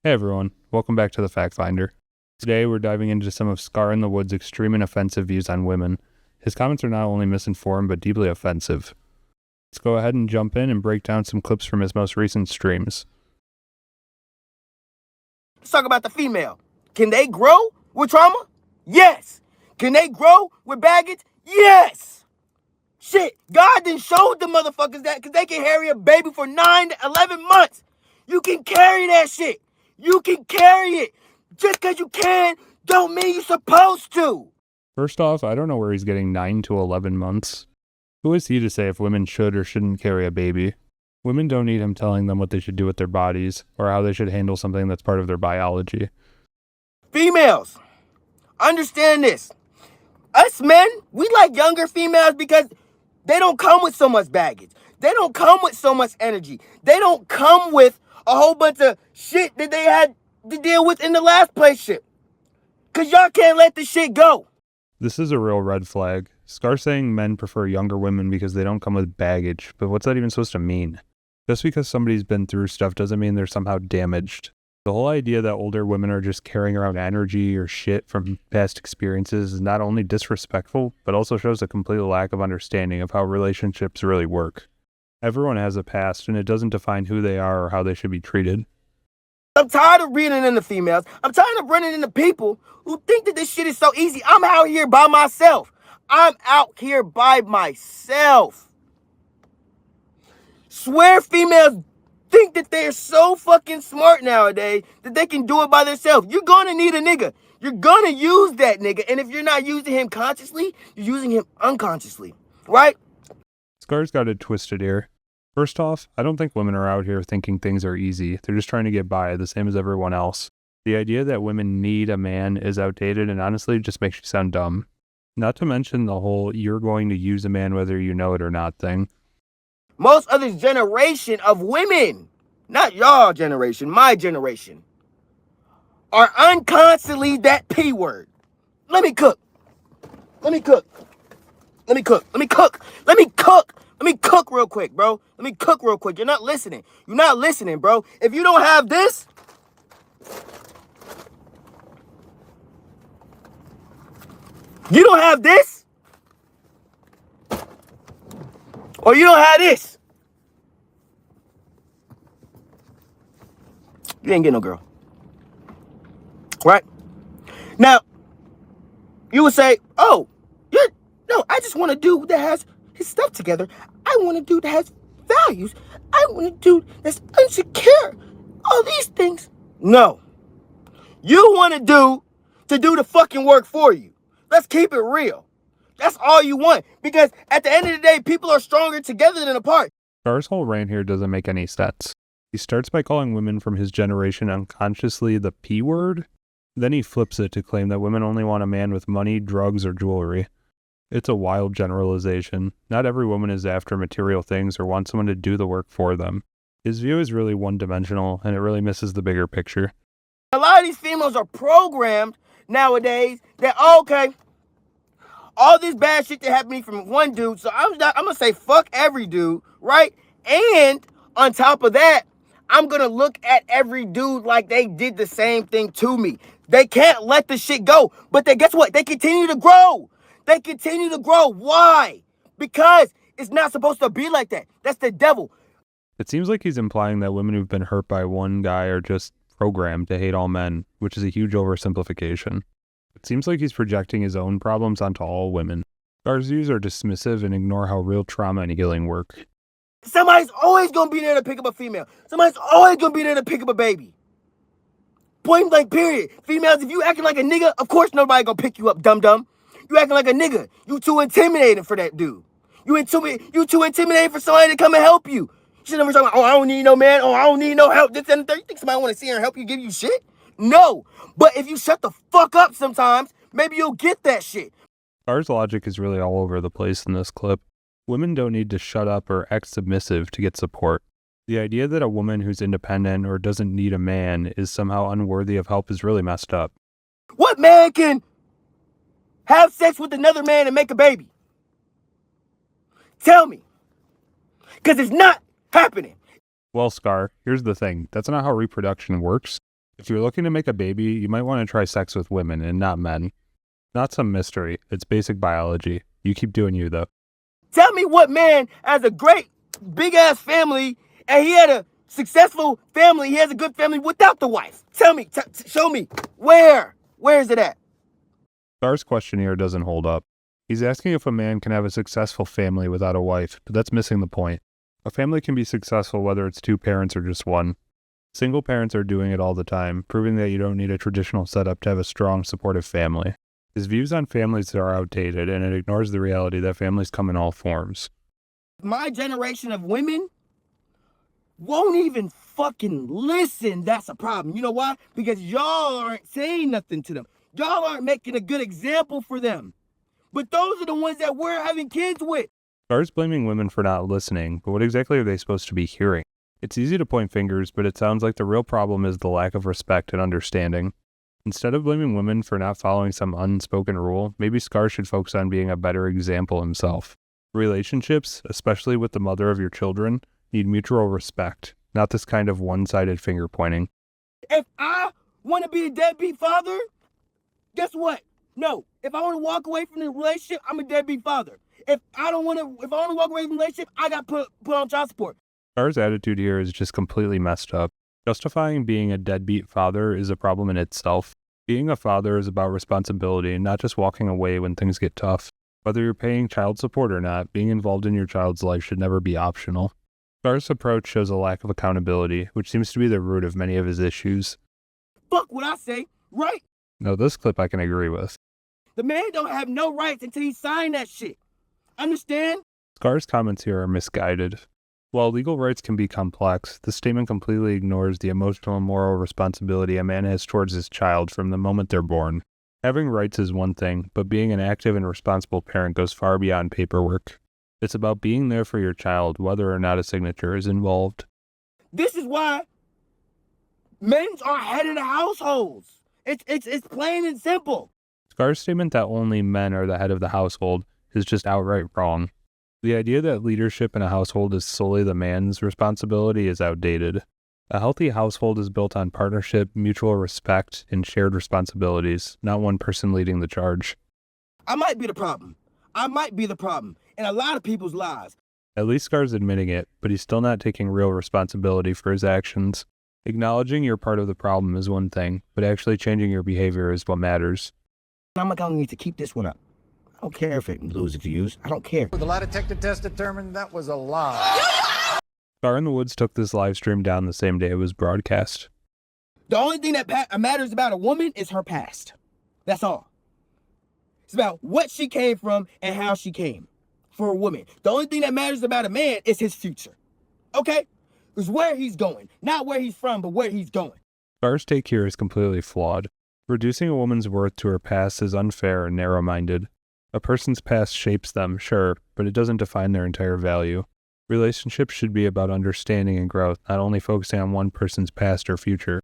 Hey everyone, welcome back to the Fact Finder. Today we're diving into some of Scar in the Wood's extreme and offensive views on women. His comments are not only misinformed but deeply offensive. Let's go ahead and jump in and break down some clips from his most recent streams. Let's talk about the female. Can they grow with trauma? Yes. Can they grow with baggage? Yes. Shit, God done showed the motherfuckers that because they can carry a baby for 9 to 11 months. You can carry that shit. You can carry it. Just because you can, don't mean you're supposed to. First off, I don't know where he's getting 9 to 11 months. Who is he to say if women should or shouldn't carry a baby? Women don't need him telling them what they should do with their bodies or how they should handle something that's part of their biology. Females, understand this. Us men, we like younger females because they don't come with so much baggage. They don't come with so much energy. They don't come with a whole bunch of shit that they had to deal with in the last place shit. Because y'all can't let this shit go. This is a real red flag. Scar saying men prefer younger women because they don't come with baggage, but what's that even supposed to mean? Just because somebody's been through stuff doesn't mean they're somehow damaged. The whole idea that older women are just carrying around energy or shit from past experiences is not only disrespectful, but also shows a complete lack of understanding of how relationships really work. Everyone has a past, and it doesn't define who they are or how they should be treated. I'm tired of reading in the females. I'm tired of running into people who think that this shit is so easy. I'm out here by myself. Swear females think that they're so fucking smart nowadays that they can do it by themselves. You're gonna need a nigga. You're gonna use that nigga. And if you're not using him consciously, you're using him unconsciously. Right? Scar's got it twisted here. First off, I don't think women are out here thinking things are easy. They're just trying to get by, the same as everyone else. The idea that women need a man is outdated and honestly just makes you sound dumb. Not to mention the whole you're going to use a man whether you know it or not thing. Most of this generation of women, not y'all generation, my generation, are unconsciously that P word. Let me cook. Let me cook. Let me cook. Let me cook. Let me cook. Let me cook real quick, bro. Let me cook real quick. You're not listening. You're not listening, bro. If you don't have this, you don't have this, or you don't have this, you ain't getting no girl. Right? Now, you would say, oh, I just want a dude that has his stuff together. I want a dude that has values. I want a dude that's insecure. All these things. No. You want a dude to do the fucking work for you. Let's keep it real. That's all you want. Because at the end of the day, people are stronger together than apart. Scar's whole rant here doesn't make any sense. He starts by calling women from his generation unconsciously the P word. Then he flips it to claim that women only want a man with money, drugs, or jewelry. It's a wild generalization. Not every woman is after material things or wants someone to do the work for them. His view is really one-dimensional, and it really misses the bigger picture. A lot of these females are programmed nowadays that, okay, all this bad shit that happened to me from one dude, so I'm going to say fuck every dude, right? And on top of that, I'm going to look at every dude like they did the same thing to me. They can't let the shit go, but guess what? They continue to grow. They continue to grow. Why? Because it's not supposed to be like that. That's the devil. It seems like he's implying that women who've been hurt by one guy are just programmed to hate all men, which is a huge oversimplification. It seems like he's projecting his own problems onto all women. Scar's views are dismissive and ignore how real trauma and healing work. Somebody's always going to be there to pick up a female. Somebody's always going to be there to pick up a baby. Point blank, period. Females, if you acting like a nigga, of course nobody going to pick you up, dum-dum. You acting like a nigga. You too intimidating for that dude. You too intimidating for somebody to come and help you. You should never talk about, oh, I don't need no man. Oh, I don't need no help. This and the third. You think somebody want to see her and help you, give you shit? No. But if you shut the fuck up sometimes, maybe you'll get that shit. Scar's logic is really all over the place in this clip. Women don't need to shut up or act submissive to get support. The idea that a woman who's independent or doesn't need a man is somehow unworthy of help is really messed up. What man can have sex with another man and make a baby? Tell me. Because it's not happening. Well, Scar, here's the thing. That's not how reproduction works. If you're looking to make a baby, you might want to try sex with women and not men. Not some mystery. It's basic biology. You keep doing you, though. Tell me what man has a great big-ass family and he had a successful family, he has a good family without the wife. Tell me, show me. Where? Where is it at? Scar's question here doesn't hold up. He's asking if a man can have a successful family without a wife, but that's missing the point. A family can be successful whether it's two parents or just one. Single parents are doing it all the time, proving that you don't need a traditional setup to have a strong, supportive family. His views on families are outdated, and it ignores the reality that families come in all forms. My generation of women won't even fucking listen. That's a problem. You know why? Because y'all aren't saying nothing to them. Y'all aren't making a good example for them. But those are the ones that we're having kids with. Scar's blaming women for not listening, but what exactly are they supposed to be hearing? It's easy to point fingers, but it sounds like the real problem is the lack of respect and understanding. Instead of blaming women for not following some unspoken rule, maybe Scar should focus on being a better example himself. Relationships, especially with the mother of your children, need mutual respect, not this kind of one-sided finger pointing. If I want to be a deadbeat father, guess what? No. If I want to walk away from the relationship, I'm a deadbeat father. If I want to walk away from the relationship, I got put on child support. Scar's attitude here is just completely messed up. Justifying being a deadbeat father is a problem in itself. Being a father is about responsibility, not just walking away when things get tough. Whether you're paying child support or not, being involved in your child's life should never be optional. Scar's approach shows a lack of accountability, which seems to be the root of many of his issues. Fuck what I say, right? Now, this clip I can agree with. The man don't have no rights until he signed that shit. Understand? Scar's comments here are misguided. While legal rights can be complex, this statement completely ignores the emotional and moral responsibility a man has towards his child from the moment they're born. Having rights is one thing, but being an active and responsible parent goes far beyond paperwork. It's about being there for your child, whether or not a signature is involved. This is why men are head of the households. It's plain and simple. Scar's statement that only men are the head of the household is just outright wrong. The idea that leadership in a household is solely the man's responsibility is outdated. A healthy household is built on partnership, mutual respect, and shared responsibilities, not one person leading the charge. I might be the problem. I might be the problem in a lot of people's lives. At least Scar's admitting it, but he's still not taking real responsibility for his actions. Acknowledging you're part of the problem is one thing, but actually changing your behavior is what matters. I'm going to need to keep this one up. I don't care if it loses views. I don't care. The lie detector test determined that was a lie. Scar in the Woods took this live stream down the same day it was broadcast. The only thing that matters about a woman is her past. That's all. It's about what she came from and how she came for a woman. The only thing that matters about a man is his future. Okay? It's where he's going. Not where he's from, but where he's going. Scar's take here is completely flawed. Reducing a woman's worth to her past is unfair and narrow-minded. A person's past shapes them, sure, but it doesn't define their entire value. Relationships should be about understanding and growth, not only focusing on one person's past or future.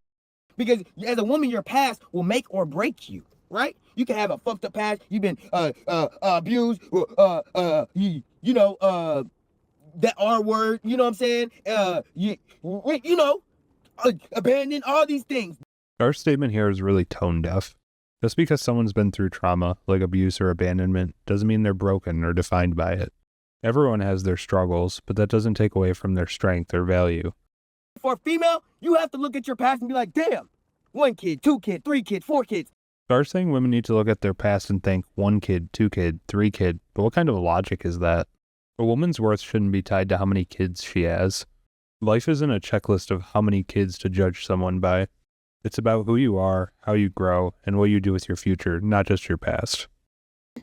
Because as a woman, your past will make or break you, right? You can have a fucked up past. You've been abused, that R word, you know what I'm saying? Abandoned, all these things. Our statement here is really tone deaf. Just because someone's been through trauma, like abuse or abandonment, doesn't mean they're broken or defined by it. Everyone has their struggles, but that doesn't take away from their strength or value. For a female, you have to look at your past and be like, damn, 1 kid, 2 kids, 3 kids, 4 kids. Scar's saying women need to look at their past and think 1 kid, 2 kid, 3 kid, but what kind of logic is that? A woman's worth shouldn't be tied to how many kids she has. Life isn't a checklist of how many kids to judge someone by. It's about who you are, how you grow, and what you do with your future, not just your past.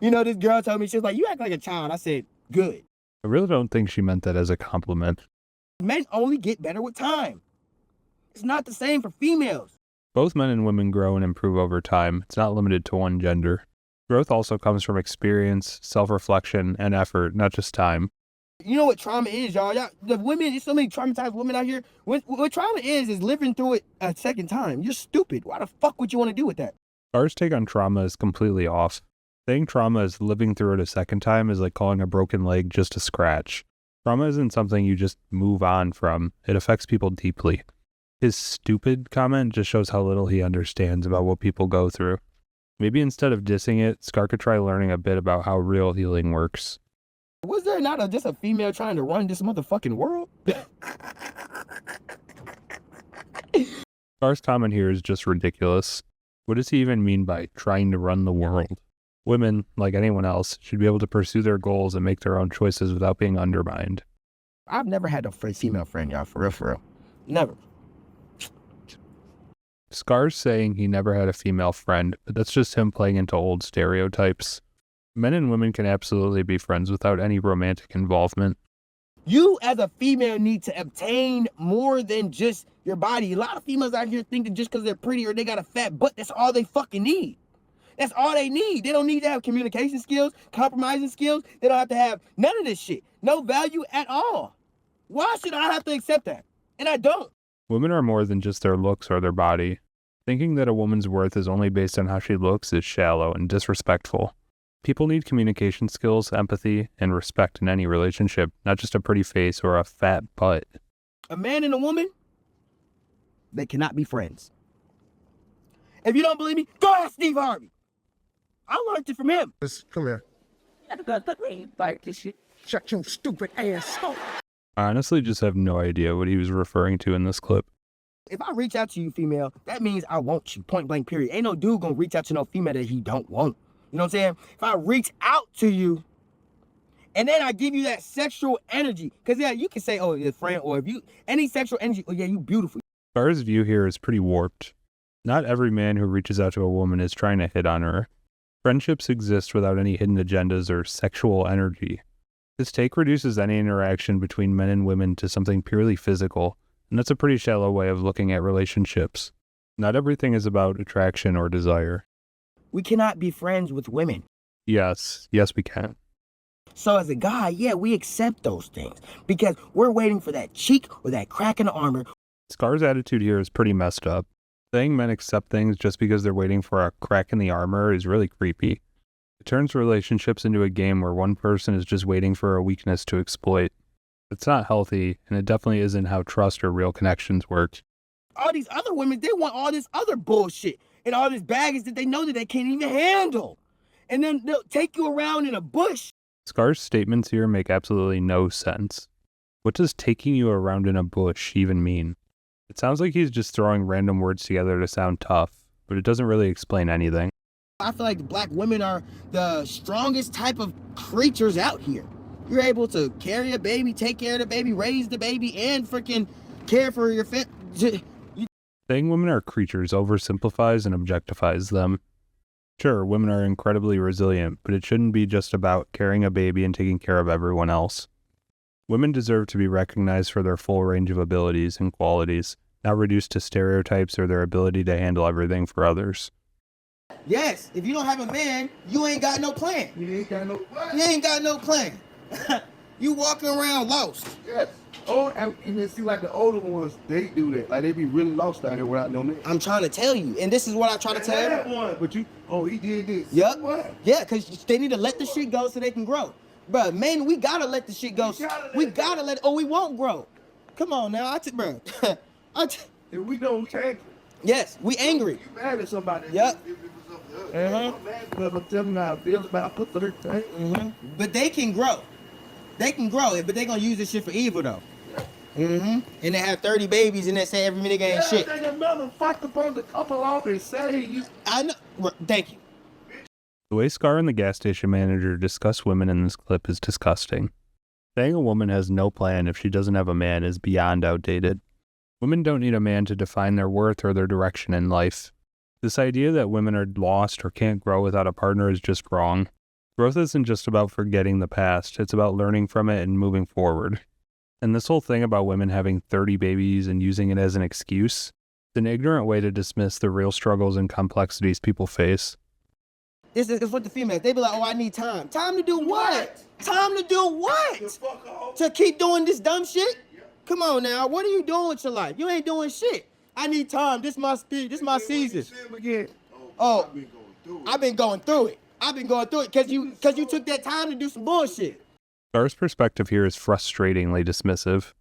You know, this girl told me, she was like, you act like a child. I said, good. I really don't think she meant that as a compliment. Men only get better with time. It's not the same for females. Both men and women grow and improve over time. It's not limited to one gender. Growth also comes from experience, self-reflection, and effort, not just time. You know what trauma is, y'all? The women, there's so many traumatized women out here. What trauma is living through it a second time. You're stupid. Why the fuck would you want to do with that? Scar's take on trauma is completely off. Saying trauma is living through it a second time is like calling a broken leg just a scratch. Trauma isn't something you just move on from. It affects people deeply. His stupid comment just shows how little he understands about what people go through. Maybe instead of dissing it, Scar could try learning a bit about how real healing works. Was there not just a female trying to run this motherfucking world? Scar's comment here is just ridiculous. What does he even mean by trying to run the world? Women, like anyone else, should be able to pursue their goals and make their own choices without being undermined. I've never had a female friend, y'all, for real. Never. Scar's saying he never had a female friend, but that's just him playing into old stereotypes. Men and women can absolutely be friends without any romantic involvement. You as a female need to obtain more than just your body. A lot of females out here think that just because they're pretty or they got a fat butt, that's all they fucking need. That's all they need. They don't need to have communication skills, compromising skills. They don't have to have none of this shit. No value at all. Why should I have to accept that? And I don't. Women are more than just their looks or their body. Thinking that a woman's worth is only based on how she looks is shallow and disrespectful. People need communication skills, empathy, and respect in any relationship, not just a pretty face or a fat butt. A man and a woman, they cannot be friends. If you don't believe me, go ask Steve Harvey. I learned it from him. Come here. Like this shit. Shut your stupid ass up. I honestly just have no idea what he was referring to in this clip. If I reach out to you, female, that means I want you, point blank, period. Ain't no dude gonna reach out to no female that he don't want. You know what I'm saying? If I reach out to you, and then I give you that sexual energy, because yeah, you can say, oh, you're a friend, or if you, any sexual energy, oh yeah, you beautiful. Scar's view here is pretty warped. Not every man who reaches out to a woman is trying to hit on her. Friendships exist without any hidden agendas or sexual energy. This take reduces any interaction between men and women to something purely physical, and that's a pretty shallow way of looking at relationships. Not everything is about attraction or desire. We cannot be friends with women. Yes, we can. So as a guy, yeah, we accept those things because we're waiting for that cheek or that crack in the armor. Scar's attitude here is pretty messed up. Saying men accept things just because they're waiting for a crack in the armor is really creepy. It turns relationships into a game where one person is just waiting for a weakness to exploit. It's not healthy, and it definitely isn't how trust or real connections work. All these other women, they want all this other bullshit and all this baggage that they know that they can't even handle. And then they'll take you around in a bush. Scar's statements here make absolutely no sense. What does taking you around in a bush even mean? It sounds like he's just throwing random words together to sound tough, but it doesn't really explain anything. I feel like black women are the strongest type of creatures out here. You're able to carry a baby, take care of the baby, raise the baby, and freaking care for your family. Saying women are creatures oversimplifies and objectifies them. Sure, women are incredibly resilient, but it shouldn't be just about carrying a baby and taking care of everyone else. Women deserve to be recognized for their full range of abilities and qualities, not reduced to stereotypes or their ability to handle everything for others. Yes, if you don't have a man, you ain't got no plan. You ain't got no plan. You ain't got no plan. You walking around lost. Yes. Oh, and it seems like the older ones, they do that. Like they be really lost out here without no man. I'm trying to tell you, and this is what I try to tell you. That one, but you, oh, he did this. Yep. What? Yeah, because they need to let the shit go so they can grow. Bruh, man, we gotta let the shit go. We gotta let it, or we won't grow. Come on now, bro. If we don't change it. Yes, we angry. You mad at somebody. Yep. But tell me how it feels about put the thing. But they can grow. They can grow, but they gonna use this shit for evil though. And they have 30 babies and they say every nigga ain't shit. They another fuck upon the couple off and say you. I know. Thank you. The way Scar and the gas station manager discuss women in this clip is disgusting. Saying a woman has no plan if she doesn't have a man is beyond outdated. Women don't need a man to define their worth or their direction in life. This idea that women are lost or can't grow without a partner is just wrong. Growth isn't just about forgetting the past, it's about learning from it and moving forward. And this whole thing about women having 30 babies and using it as an excuse, it's an ignorant way to dismiss the real struggles and complexities people face. This is what the females, they be like, oh, I need time. Time to do what? Time to do what? To keep doing this dumb shit? Come on now, what are you doing with your life? You ain't doing shit. I need time, this my speed, this my season. Oh, I've been going through it. I've been going through it because you took that time to do some bullshit. Scar's perspective here is frustratingly dismissive.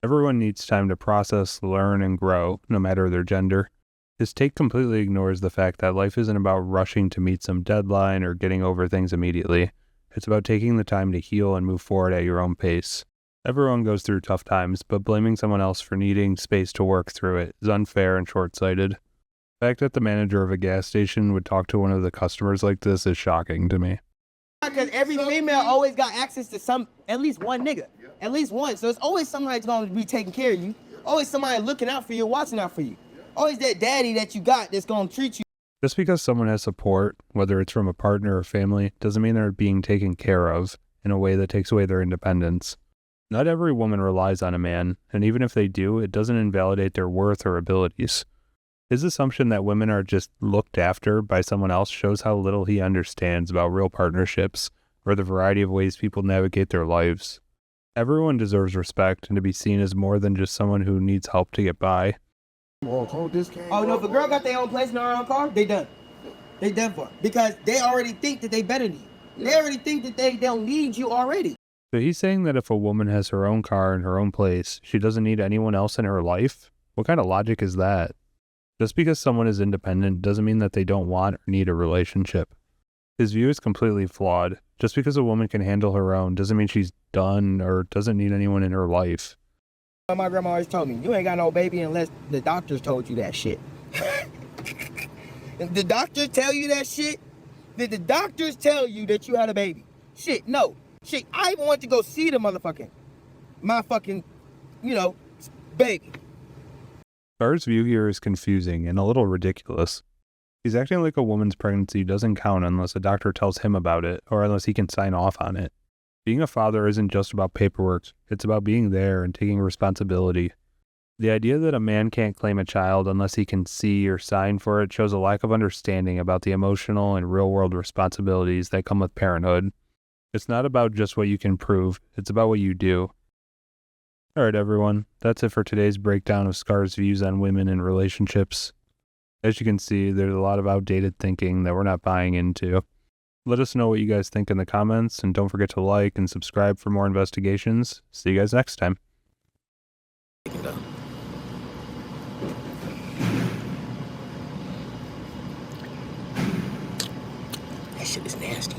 Everyone needs time to process, learn, and grow, no matter their gender. His take completely ignores the fact that life isn't about rushing to meet some deadline or getting over things immediately. It's about taking the time to heal and move forward at your own pace. Everyone goes through tough times, but blaming someone else for needing space to work through it is unfair and short-sighted. The fact that the manager of a gas station would talk to one of the customers like this is shocking to me. Because every female always got access to at least one nigga. At least one. So it's always somebody that's going to be taking care of you. Always somebody looking out for you, watching out for you. Always that daddy that you got that's going to treat you. Just because someone has support, whether it's from a partner or family, doesn't mean they're being taken care of in a way that takes away their independence. Not every woman relies on a man, and even if they do, it doesn't invalidate their worth or abilities. His assumption that women are just looked after by someone else shows how little he understands about real partnerships or the variety of ways people navigate their lives. Everyone deserves respect and to be seen as more than just someone who needs help to get by. Oh no, if a girl got their own place in her own car, they done. They done for. Because they already think that they better than you. They already think that they don't need you already. So he's saying that if a woman has her own car and her own place, she doesn't need anyone else in her life? What kind of logic is that? Just because someone is independent doesn't mean that they don't want or need a relationship. His view is completely flawed. Just because a woman can handle her own doesn't mean she's done or doesn't need anyone in her life. My grandma always told me, you ain't got no baby unless the doctors told you that shit. If the doctors tell you that shit, did the doctors tell you that you had a baby? Shit, no. Shit, I even went to go see the my fucking, baby. Scar's view here is confusing and a little ridiculous. He's acting like a woman's pregnancy doesn't count unless a doctor tells him about it or unless he can sign off on it. Being a father isn't just about paperwork, it's about being there and taking responsibility. The idea that a man can't claim a child unless he can see or sign for it shows a lack of understanding about the emotional and real-world responsibilities that come with parenthood. It's not about just what you can prove, it's about what you do. Alright everyone, that's it for today's breakdown of Scar's views on women and relationships. As you can see, there's a lot of outdated thinking that we're not buying into. Let us know what you guys think in the comments, and don't forget to like and subscribe for more investigations. See you guys next time. That shit is nasty.